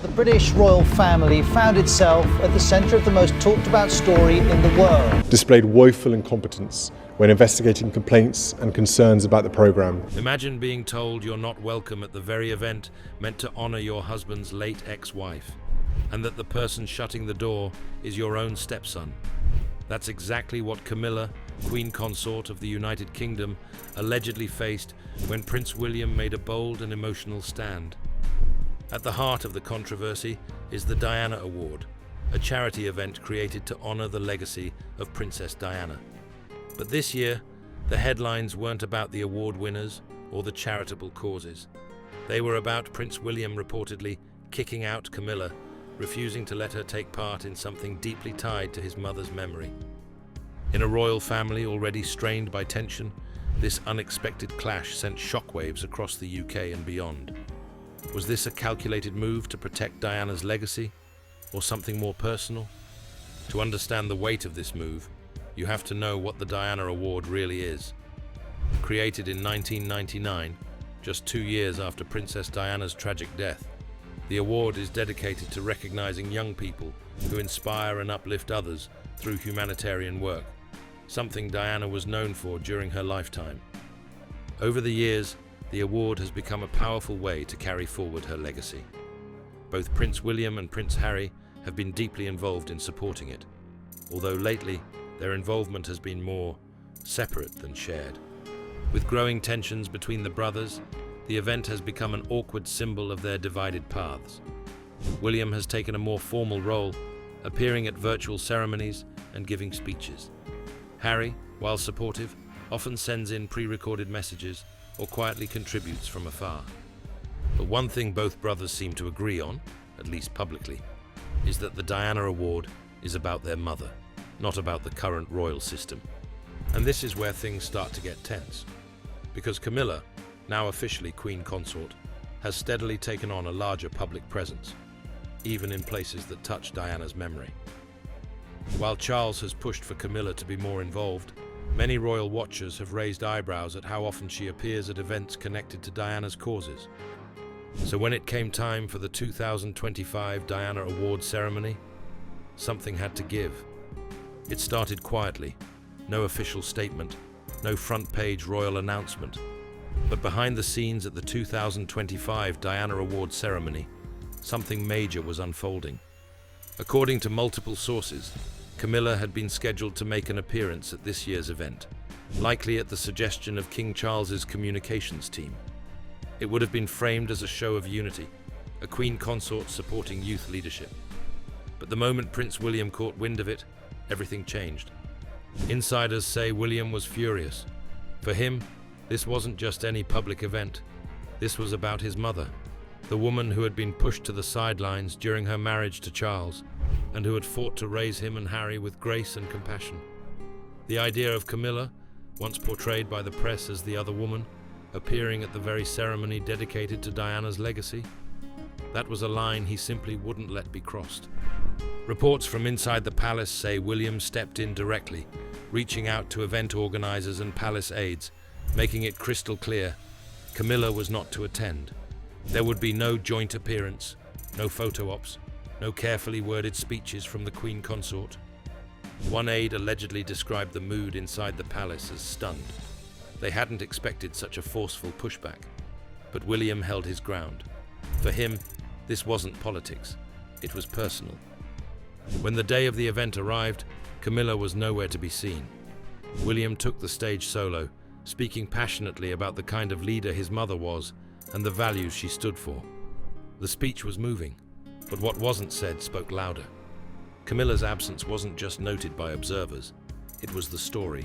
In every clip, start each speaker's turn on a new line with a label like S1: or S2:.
S1: The British royal family found itself at the centre of the most talked about story in the world.
S2: Displayed woeful incompetence when investigating complaints and concerns about the programme.
S3: Imagine being told you're not welcome at the very event meant to honour your husband's late ex-wife, and that the person shutting the door is your own stepson. That's exactly what Camilla, Queen Consort of the United Kingdom, allegedly faced when Prince William made a bold and emotional stand. At the heart of the controversy is the Diana Award, a charity event created to honour the legacy of Princess Diana. But this year, the headlines weren't about the award winners or the charitable causes. They were about Prince William reportedly kicking out Camilla, refusing to let her take part in something deeply tied to his mother's memory. In a royal family already strained by tension, this unexpected clash sent shockwaves across the UK and beyond. Was this a calculated move to protect Diana's legacy, or something more personal? To understand the weight of this move, you have to know what the Diana Award really is. Created in 1999, just 2 years after Princess Diana's tragic death, the award is dedicated to recognizing young people who inspire and uplift others through humanitarian work, something Diana was known for during her lifetime. Over the years, the award has become a powerful way to carry forward her legacy. Both Prince William and Prince Harry have been deeply involved in supporting it, although lately their involvement has been more separate than shared. With growing tensions between the brothers, the event has become an awkward symbol of their divided paths. William has taken a more formal role, appearing at virtual ceremonies and giving speeches. Harry, while supportive, often sends in pre-recorded messages or quietly contributes from afar. But one thing both brothers seem to agree on, at least publicly, is that the Diana Award is about their mother, not about the current royal system. And this is where things start to get tense, because Camilla, now officially Queen Consort, has steadily taken on a larger public presence, even in places that touch Diana's memory. While Charles has pushed for Camilla to be more involved, many royal watchers have raised eyebrows at how often she appears at events connected to Diana's causes. So when it came time for the 2025 Diana Award ceremony, something had to give. It started quietly, no official statement, no front-page royal announcement. But behind the scenes at the 2025 Diana Award ceremony, something major was unfolding. According to multiple sources, Camilla had been scheduled to make an appearance at this year's event, likely at the suggestion of King Charles's communications team. It would have been framed as a show of unity, a Queen Consort supporting youth leadership. But the moment Prince William caught wind of it, everything changed. Insiders say William was furious. For him, this wasn't just any public event. This was about his mother, the woman who had been pushed to the sidelines during her marriage to Charles, and who had fought to raise him and Harry with grace and compassion. The idea of Camilla, once portrayed by the press as the other woman, appearing at the very ceremony dedicated to Diana's legacy, that was a line he simply wouldn't let be crossed. Reports from inside the palace say William stepped in directly, reaching out to event organizers and palace aides, making it crystal clear Camilla was not to attend. There would be no joint appearance, no photo ops, no carefully worded speeches from the Queen Consort. One aide allegedly described the mood inside the palace as stunned. They hadn't expected such a forceful pushback, but William held his ground. For him, this wasn't politics, it was personal. When the day of the event arrived, Camilla was nowhere to be seen. William took the stage solo, speaking passionately about the kind of leader his mother was and the values she stood for. The speech was moving, but what wasn't said spoke louder. Camilla's absence wasn't just noted by observers, it was the story.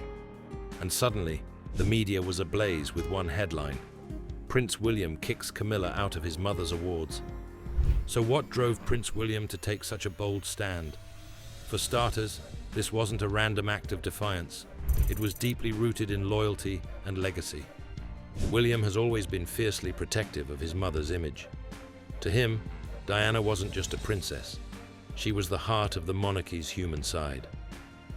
S3: And suddenly, the media was ablaze with one headline: Prince William kicks Camilla out of his mother's awards. So what drove Prince William to take such a bold stand? For starters, this wasn't a random act of defiance. It was deeply rooted in loyalty and legacy. William has always been fiercely protective of his mother's image. To him, Diana wasn't just a princess. She was the heart of the monarchy's human side.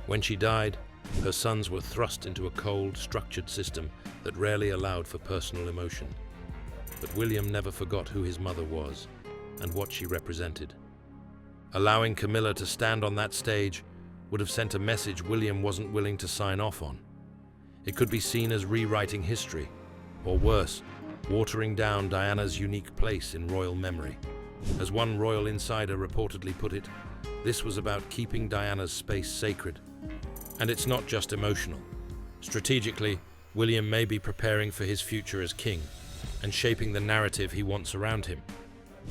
S3: When she died, her sons were thrust into a cold, structured system that rarely allowed for personal emotion. But William never forgot who his mother was. and what she represented. Allowing Camilla to stand on that stage would have sent a message William wasn't willing to sign off on. It could be seen as rewriting history, or worse, watering down Diana's unique place in royal memory. As one royal insider reportedly put it, this was about keeping Diana's space sacred. And it's not just emotional. Strategically, William may be preparing for his future as king and shaping the narrative he wants around him.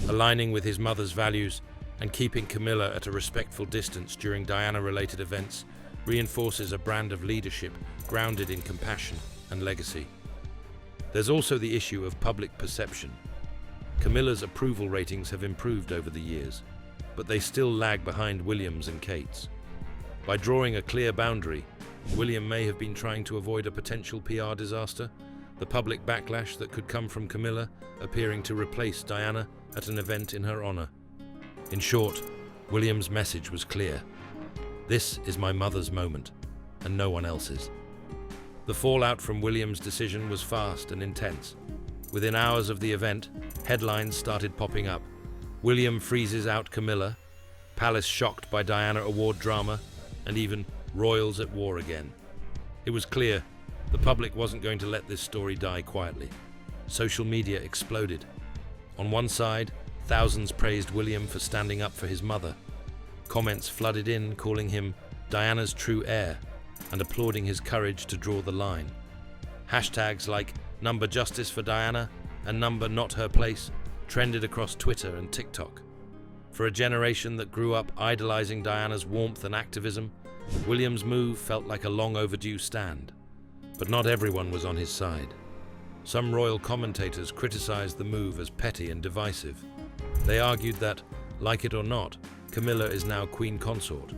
S3: Aligning with his mother's values and keeping Camilla at a respectful distance during Diana-related events reinforces a brand of leadership grounded in compassion and legacy. There's also the issue of public perception. Camilla's approval ratings have improved over the years, but they still lag behind William's and Kate's. By drawing a clear boundary, William may have been trying to avoid a potential PR disaster, the public backlash that could come from Camilla appearing to replace Diana at an event in her honor. In short, William's message was clear. This is my mother's moment, and no one else's. The fallout from William's decision was fast and intense. Within hours of the event, headlines started popping up. William freezes out Camilla, palace shocked by Diana award drama, and even royals at war again. It was clear the public wasn't going to let this story die quietly. Social media exploded. On one side, thousands praised William for standing up for his mother. Comments flooded in, calling him Diana's true heir and applauding his courage to draw the line. Hashtags like #Justice for Diana and #Not Her Place trended across Twitter and TikTok. For a generation that grew up idolizing Diana's warmth and activism, William's move felt like a long overdue stand. But not everyone was on his side. Some royal commentators criticized the move as petty and divisive. They argued that, like it or not, Camilla is now Queen Consort,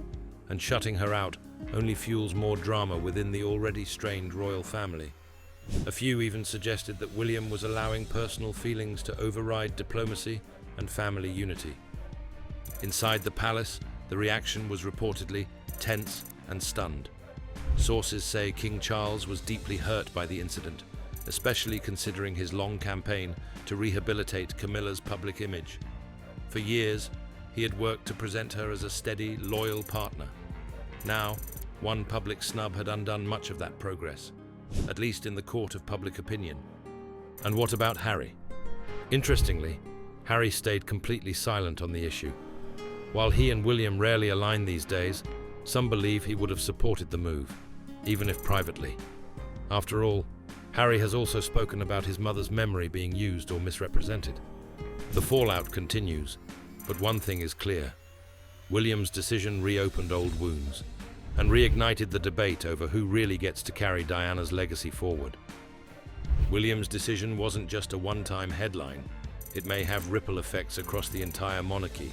S3: and shutting her out only fuels more drama within the already strained royal family. A few even suggested that William was allowing personal feelings to override diplomacy and family unity. Inside the palace, the reaction was reportedly tense and stunned. Sources say King Charles was deeply hurt by the incident, especially considering his long campaign to rehabilitate Camilla's public image. For years, he had worked to present her as a steady, loyal partner. Now, one public snub had undone much of that progress, at least in the court of public opinion. And what about Harry? Interestingly, Harry stayed completely silent on the issue. While he and William rarely align these days, some believe he would have supported the move, even if privately. After all, Harry has also spoken about his mother's memory being used or misrepresented. The fallout continues, but one thing is clear. William's decision reopened old wounds and reignited the debate over who really gets to carry Diana's legacy forward. William's decision wasn't just a one-time headline. It may have ripple effects across the entire monarchy.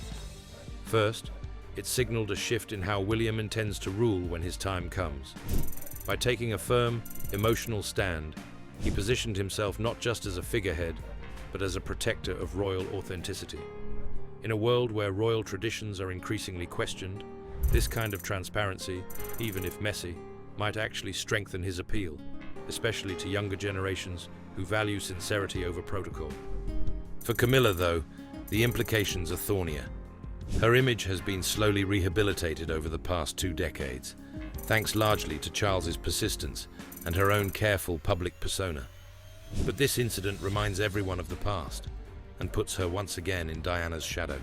S3: First, it signaled a shift in how William intends to rule when his time comes. By taking a firm, emotional stand, he positioned himself not just as a figurehead, but as a protector of royal authenticity. In a world where royal traditions are increasingly questioned, this kind of transparency, even if messy, might actually strengthen his appeal, especially to younger generations who value sincerity over protocol. For Camilla, though, the implications are thornier. Her image has been slowly rehabilitated over the past 2 decades, thanks largely to Charles's persistence and her own careful public persona. But this incident reminds everyone of the past and puts her once again in Diana's shadow.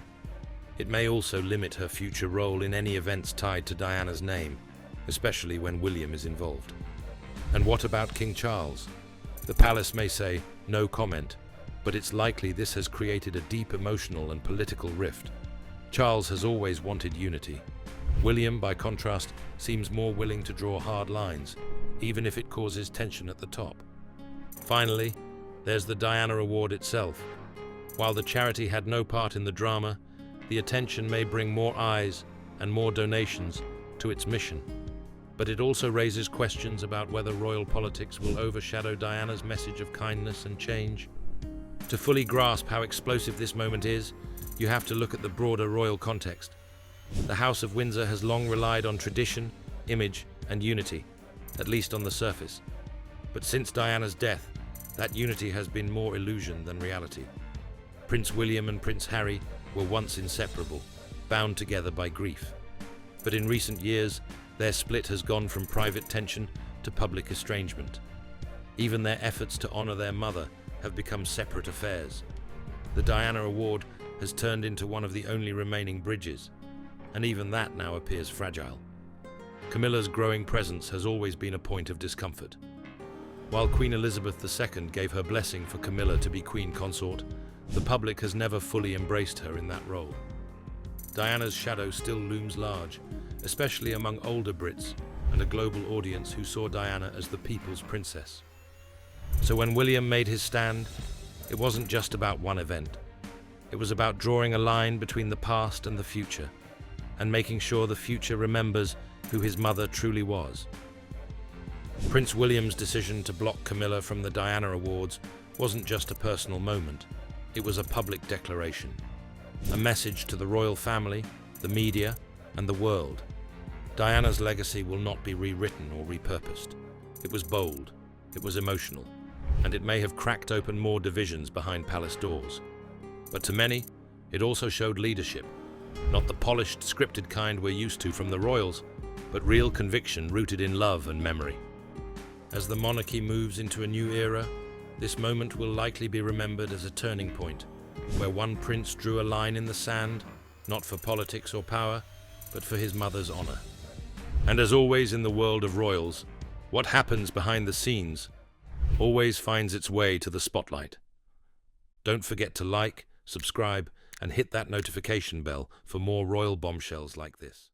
S3: It may also limit her future role in any events tied to Diana's name, especially when William is involved. And what about King Charles? The palace may say, no comment, but it's likely this has created a deep emotional and political rift. Charles has always wanted unity. William, by contrast, seems more willing to draw hard lines, even if it causes tension at the top. Finally, there's the Diana Award itself. While the charity had no part in the drama, the attention may bring more eyes and more donations to its mission. But it also raises questions about whether royal politics will overshadow Diana's message of kindness and change. To fully grasp how explosive this moment is, you have to look at the broader royal context. The House of Windsor has long relied on tradition, image, and unity, at least on the surface. But since Diana's death, that unity has been more illusion than reality. Prince William and Prince Harry were once inseparable, bound together by grief. But in recent years, their split has gone from private tension to public estrangement. Even their efforts to honor their mother have become separate affairs. The Diana Award has turned into one of the only remaining bridges, and even that now appears fragile. Camilla's growing presence has always been a point of discomfort. While Queen Elizabeth II gave her blessing for Camilla to be Queen Consort, the public has never fully embraced her in that role. Diana's shadow still looms large, especially among older Brits and a global audience who saw Diana as the people's princess. So when William made his stand, it wasn't just about one event. It was about drawing a line between the past and the future, and making sure the future remembers who his mother truly was. Prince William's decision to block Camilla from the Diana Awards wasn't just a personal moment, it was a public declaration. A message to the royal family, the media, and the world. Diana's legacy will not be rewritten or repurposed. It was bold, it was emotional, and it may have cracked open more divisions behind palace doors. But to many, it also showed leadership. Not the polished, scripted kind we're used to from the royals, but real conviction rooted in love and memory. As the monarchy moves into a new era, this moment will likely be remembered as a turning point, where one prince drew a line in the sand, not for politics or power, but for his mother's honor. And as always in the world of royals, what happens behind the scenes always finds its way to the spotlight. Don't forget to like, subscribe, and hit that notification bell for more royal bombshells like this.